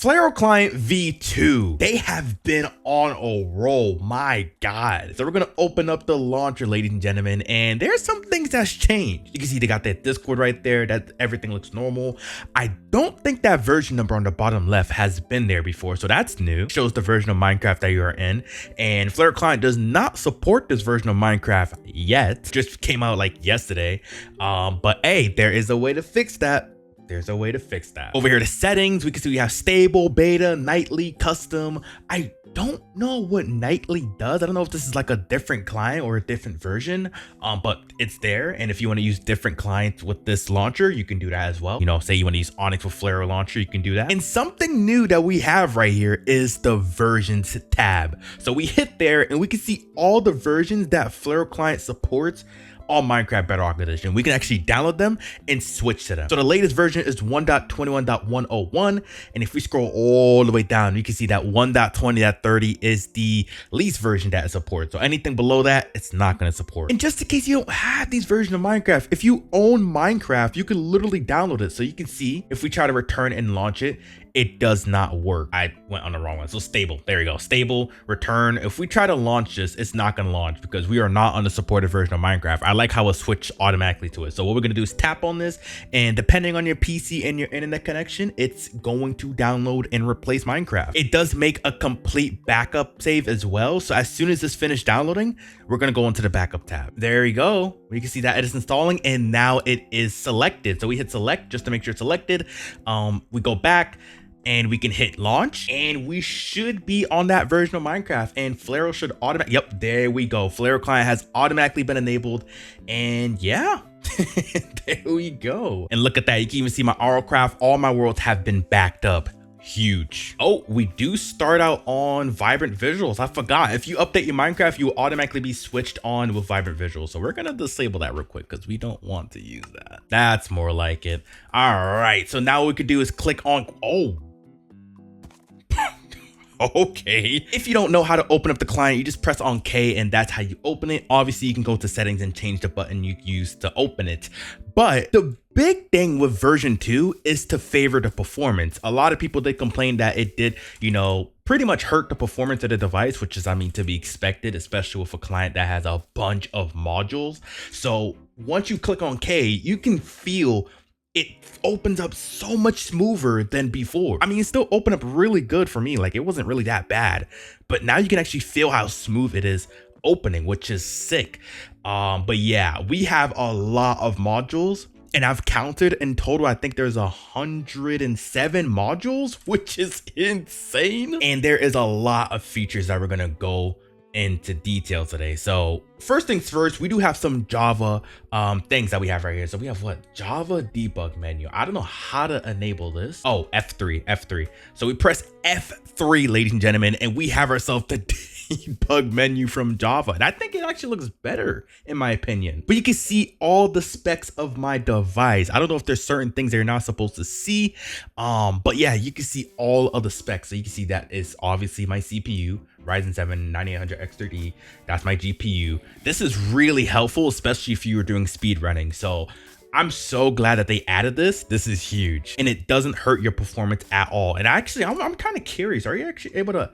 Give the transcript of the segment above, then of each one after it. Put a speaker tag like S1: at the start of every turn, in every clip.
S1: Flarial Client V2, they have been on a roll, my god. So we're gonna open up the launcher, ladies and gentlemen, and there's some things that's changed. You can see they got that Discord right there, that everything looks normal. I don't think that version number on the bottom left has been there before, so that's new. Shows the version of Minecraft that you are in, and Flarial Client does not support this version of Minecraft yet. Just came out like yesterday, but hey, there is a way to fix that. There's a way to fix that. Over here to settings, we can see we have stable, beta, nightly, custom. I don't know what nightly does. I don't know if this is like a different client or a different version, but it's there. And if you want to use different clients with this launcher, you can do that as well. You know, say you want to use Onyx with Flare launcher, you can do that. And something new that we have right here is the versions tab. So we hit there and we can see all the versions that Flare Client supports on Minecraft Bedrock Edition. We can actually download them and switch to them. So the latest version is 1.21.101. And if we scroll all the way down, you can see that 1.20.30 is the least version that it supports. So anything below that, it's not going to support. And just in case you don't have these versions of Minecraft, if you own Minecraft, you can literally download it. So you can see if we try to return and launch it, it does not work. I went on the wrong one. So stable, there you go. Stable, return. If we try to launch this, it's not going to launch because we are not on the supported version of Minecraft. I like how it switched automatically to it. So what we're going to do is tap on this, and depending on your PC and your internet connection, it's going to download and replace Minecraft. It does make a complete backup save as well. So as soon as this finished downloading, we're going to go into the backup tab. There you go. We can see that it is installing and now it is selected. So we hit select just to make sure it's selected. We go back and we can hit launch and we should be on that version of Minecraft, and Flarial should automatically, yep, there we go. Flarial Client has automatically been enabled, and yeah, there we go. And look at that. You can even see my Craft, all my worlds have been backed up. Huge. Oh, we do start out on vibrant visuals. I forgot, if you update your Minecraft, you will automatically be switched on with vibrant visuals. So we're gonna disable that real quick because we don't want to use that. That's more like it. All right, so now what we could do is click on, oh, okay. If you don't know how to open up the client, you just press on K and that's how you open it. Obviously, you can go to settings and change the button you use to open it. But the big thing with version 2 is to favor the performance. A lot of people did complain that it did, you know, pretty much hurt the performance of the device, which is, I mean, to be expected, especially with a client that has a bunch of modules. So once you click on K, you can feel it opens up so much smoother than before. I mean, it still opened up really good for me. Like, it wasn't really that bad, but now you can actually feel how smooth it is opening, which is sick. But yeah, we have a lot of modules, and I've counted in total, I think there's 107 modules, which is insane. And there is a lot of features that we're gonna go into detail today. So first things first, we do have some Java things that we have right here. So we have what? Java debug menu. I don't know how to enable this. Oh, F3. So we press F3, ladies and gentlemen, and we have ourselves the debug menu from Java. And I think it actually looks better in my opinion. But you can see all the specs of my device. I don't know if there's certain things that you're not supposed to see. But yeah, you can see all of the specs. So you can see that is obviously my CPU, Ryzen 7 9800X3D. That's my GPU. This is really helpful, especially if you were doing speed running. So I'm so glad that they added this. This is huge, and it doesn't hurt your performance at all. And actually, I'm kind of curious. Are you actually able to?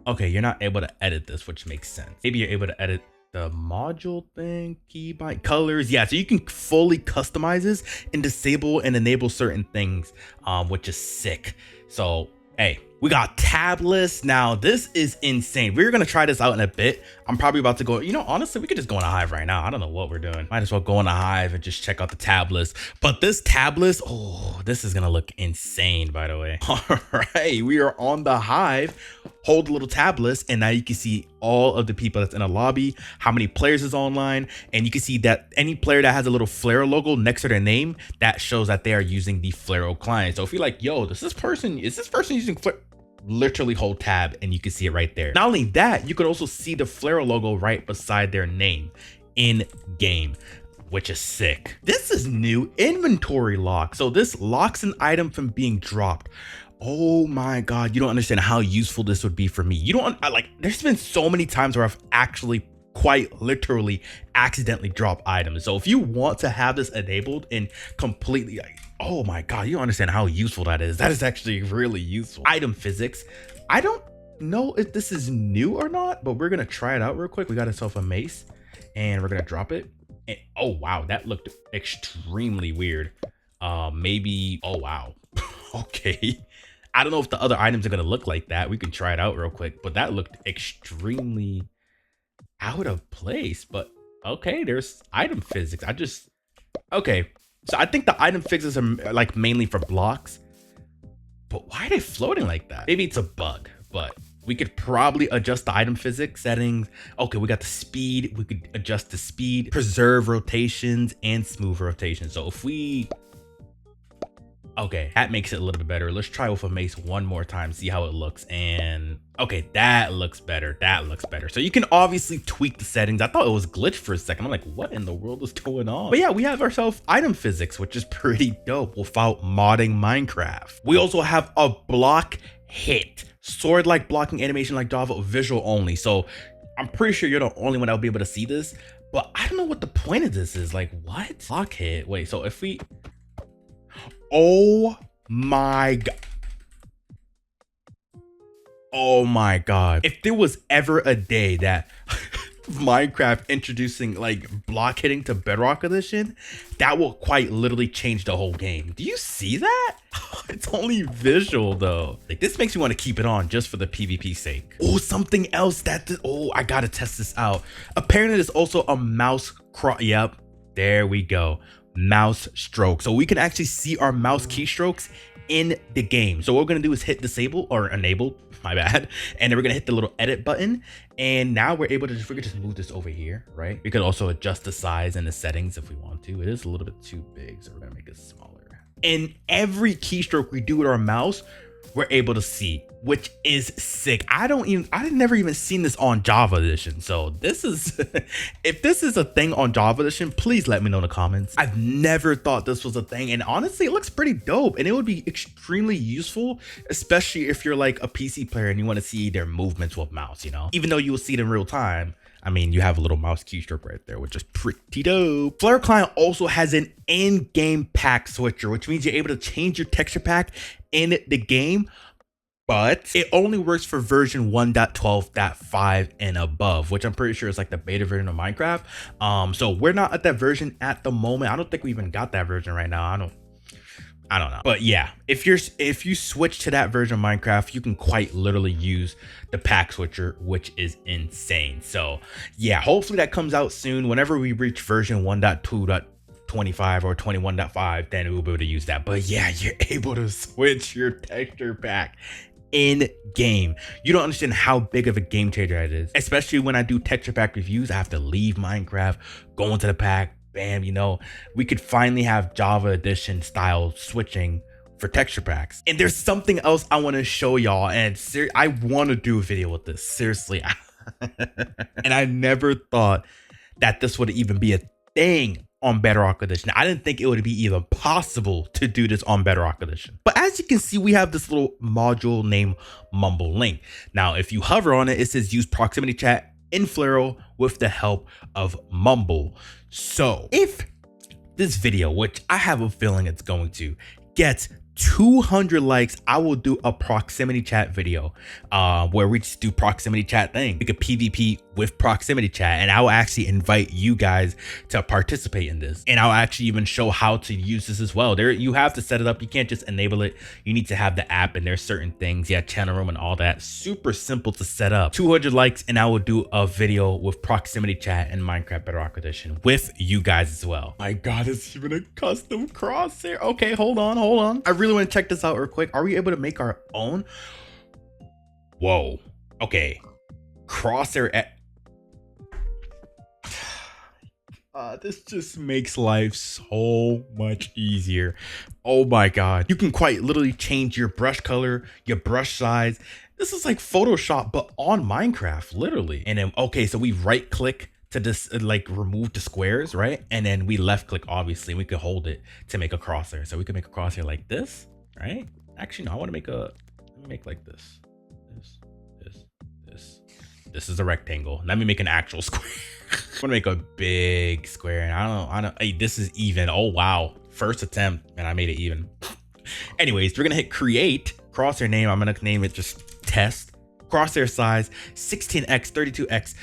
S1: Okay, you're not able to edit this, which makes sense. Maybe you're able to edit the module thing, keybind, colors. Yeah, so you can fully customize this and disable and enable certain things, which is sick. So hey, we got tablets. Now this is insane. We're gonna try this out in a bit. I'm probably about to go, you know, honestly, we could just go in a Hive right now. I don't know what we're doing. Might as well go in a Hive and just check out the tablets. But this tablet, oh, this is gonna look insane, by the way. All right, we are on the Hive. Hold the little tablets, and now you can see all of the people that's in a lobby, how many players is online, and you can see that any player that has a little Flare logo next to their name, that shows that they are using the Flare client. So if you're like, yo, is this person using Flare? Literally hold tab and you can see it right there. Not only that, you can also see the Flare logo right beside their name in game, which is sick. This is new inventory lock. So this locks an item from being dropped. Oh my god, you don't understand how useful this would be for me. You don't like, there's been so many times where I've actually quite literally accidentally drop items. So if you want to have this enabled and completely, Oh my God, you don't understand how useful that is. That is actually really useful. Item physics. I don't know if this is new or not, but we're gonna try it out real quick. We got ourselves a mace and we're gonna drop it. And oh wow, that looked extremely weird. Maybe, oh wow. Okay. I don't know if the other items are gonna look like that. We can try it out real quick, but that looked extremely out of place. But okay, there's item physics. Okay. So I think the item physics are like mainly for blocks, but why are they floating like that? Maybe it's a bug, but we could probably adjust the item physics settings. Okay, we got the speed. We could adjust the speed, preserve rotations, and smooth rotations. So if we, okay, that makes it a little bit better. Let's try with a mace one more time, see how it looks. And okay, that looks better. That looks better. So you can obviously tweak the settings. I thought it was glitched for a second. I'm like, what in the world is going on? But yeah, we have ourselves item physics, which is pretty dope without modding Minecraft. We also have a block hit. Sword-like blocking animation like Java, visual only. So I'm pretty sure you're the only one that will be able to see this, but I don't know what the point of this is. Like, what? Block hit. Wait, so if we, oh my God. Oh my God. If there was ever a day that Minecraft introducing like block hitting to Bedrock Edition, that will quite literally change the whole game. Do you see that? It's only visual though. Like, this makes me want to keep it on just for the PvP sake. Oh, something else oh, I gotta test this out. Apparently there's also a mouse yep, there we go. Mouse stroke. So we can actually see our mouse keystrokes in the game. So what we're gonna do is hit disable or enable, my bad, and then we're gonna hit the little edit button, and now we're able to we could just move this over here, right? We could also adjust the size and the settings if we want to. It is a little bit too big, so we're gonna make it smaller. And every keystroke we do with our mouse, we're able to see, which is sick. I've never even seen this on Java Edition. So this is, if this is a thing on Java Edition, please let me know in the comments. I've never thought this was a thing. And honestly, it looks pretty dope. And it would be extremely useful, especially if you're like a PC player and you want to see their movements with mouse, you know, even though you will see it in real time. I mean, you have a little mouse keystroke right there, which is pretty dope. Flarial Client also has an in-game pack switcher, which means you're able to change your texture pack in the game, but it only works for version 1.12.5 and above, which I'm pretty sure is like the beta version of Minecraft. So we're not at that version at the moment. I don't think we even got that version right now. I don't know. But yeah, if you switch to that version of Minecraft, you can quite literally use the pack switcher, which is insane. So yeah, hopefully that comes out soon. Whenever we reach version 1.2.25 or 21.5, then we'll be able to use that. But yeah, you're able to switch your texture pack in game. You don't understand how big of a game changer it is, especially when I do texture pack reviews. I have to leave Minecraft, go into the pack, bam, you know, we could finally have Java Edition style switching for texture packs. And there's something else I want to show y'all, and I want to do a video with this, seriously. And I never thought that this would even be a thing on Bedrock Edition. I didn't think it would be even possible to do this on Bedrock Edition. But as you can see, we have this little module named Mumble Link. Now, if you hover on it, it says use proximity chat in Flarial with the help of Mumble. So if this video, which I have a feeling it's going to, gets 200 likes, I will do a proximity chat video where we just do proximity chat thing. We could PvP with proximity chat, and I will actually invite you guys to participate in this. And I'll actually even show how to use this as well. There, you have to set it up. You can't just enable it. You need to have the app, and there's certain things, yeah, channel room and all that. Super simple to set up. 200 likes, and I will do a video with proximity chat in Minecraft Bedrock Edition with you guys as well. My God, it's even a custom crosshair. Okay, hold on. I really want to check this out real quick. Are we able to make our own? Whoa. Okay. Crosshair at this just makes life so much easier. Oh my God. You can quite literally change your brush color, your brush size. This is like Photoshop, but on Minecraft, literally. And then, okay, so we right click to just like remove the squares, right? And then we left click, obviously, we could hold it to make a crosshair. So we can make a crosshair like this, right? Actually, no, I want to make let me make like this. This is a rectangle. Let me make an actual square. I want to make a big square. And I don't, hey, this is even. Oh, wow. first attempt and I made it even. Anyways, we're gonna hit create, crosshair name. I'm gonna name it just test. Crosshair size 16x, 32x,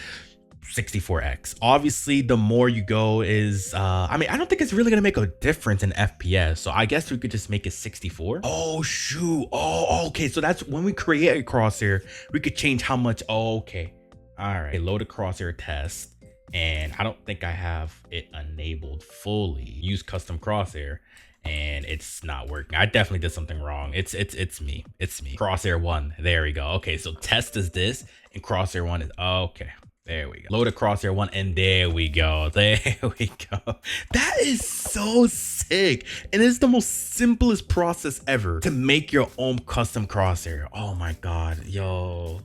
S1: 64x. Obviously, the more you go is, I mean, I don't think it's really gonna make a difference in FPS. So I guess we could just make it 64. Oh, shoot. Oh, okay. So that's when we create a crosshair, we could change how much. Oh, okay. All right. Load a crosshair test. And I don't think I have it enabled fully. Use custom crosshair. And it's not working. I definitely did something wrong. It's me. Crosshair 1. There we go. Okay, so test is this, and crosshair 1 is okay. There we go. Load a crosshair 1, and there we go. There we go. That is so sick. And it's the most simplest process ever to make your own custom crosshair. Oh my god, yo.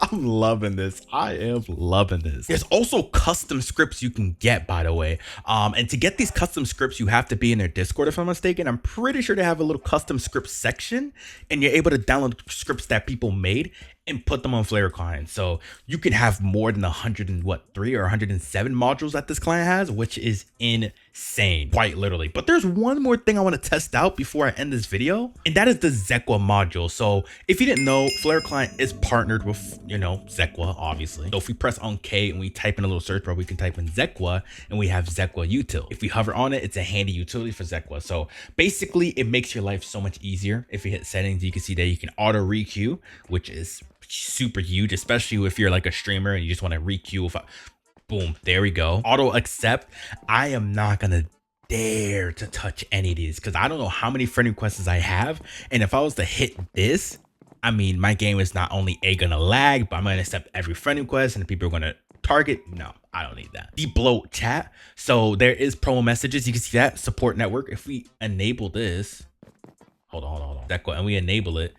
S1: I'm loving this. I am loving this. There's also custom scripts you can get, by the way. And to get these custom scripts, you have to be in their Discord, if I'm mistaken. I'm pretty sure they have a little custom script section, and you're able to download scripts that people made and put them on Flarial Client. So you can have more than 103 or 107 modules that this client has, which is insane, quite literally. But there's one more thing I want to test out before I end this video, and that is the Zequa module. So if you didn't know, Flarial Client is partnered with, you know, Zequa, obviously. So if we press on K and we type in a little search bar, we can type in Zequa, and we have Zequa util. If we hover on it, it's a handy utility for Zequa. So basically, it makes your life so much easier. If you hit settings, you can see that you can auto requeue, which is super huge, especially if you're like a streamer and you just want to requeue. Boom, there we go. Auto accept. I am not gonna dare to touch any of these because I don't know how many friend requests I have, and if I was to hit this, I mean, my game is not only gonna lag, but I'm gonna accept every friend request and people are gonna target. No, I don't need that. Debloat chat. So there is promo messages. You can see that support network. If we enable this, hold on. And we enable it,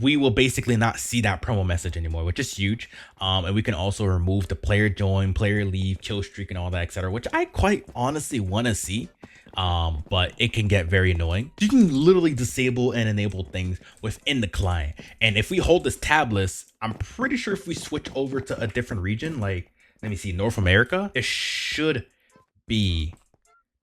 S1: we will basically not see that promo message anymore, which is huge. And we can also remove the player join, player leave, kill streak, and all that, etc., which I quite honestly want to see. But it can get very annoying. You can literally disable and enable things within the client. And if we hold this tabless, I'm pretty sure if we switch over to a different region, like, let me see, North America, there should be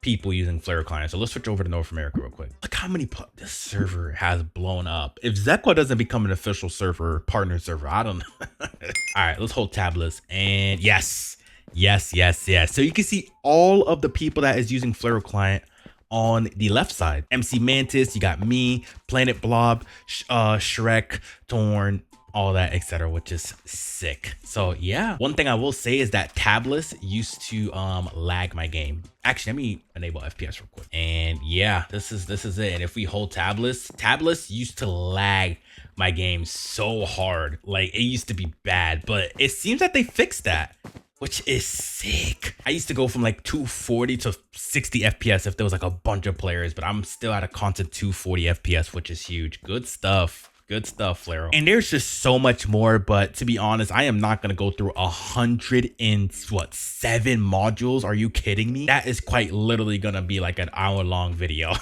S1: people using Flarial Client. So let's switch over to North America real quick. Look how many this server has blown up. If Zequa doesn't become an official server, partner server, I don't know. All right, let's hold tablets, and yes. So you can see all of the people that is using Flarial Client on the left side. MC Mantis, you got me, Planet Blob, Shrek, Torn, all that, etc., which is sick. So yeah, one thing I will say is that tablets used to lag my game. Actually, let me enable FPS real quick. And yeah, this is it. And if we hold tablets used to lag my game so hard. Like, it used to be bad, but it seems that they fixed that, which is sick. I used to go from like 240 to 60 FPS if there was like a bunch of players, but I'm still at a constant 240 FPS, which is huge. Good stuff, Flarial. And there's just so much more, but to be honest, I am not gonna go through 107 modules. Are you kidding me? That is quite literally gonna be like an hour-long video,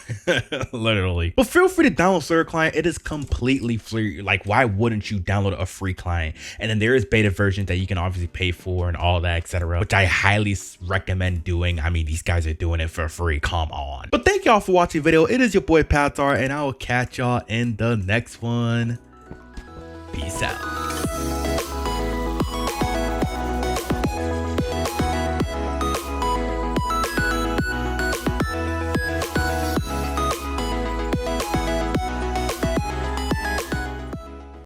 S1: literally. But feel free to download Flarial Client. It is completely free. Like, why wouldn't you download a free client? And then there is beta versions that you can obviously pay for and all that, etc., which I highly recommend doing. I mean, these guys are doing it for free. Come on. But thank y'all for watching the video. It is your boy Patar, and I will catch y'all in the next one. Peace out.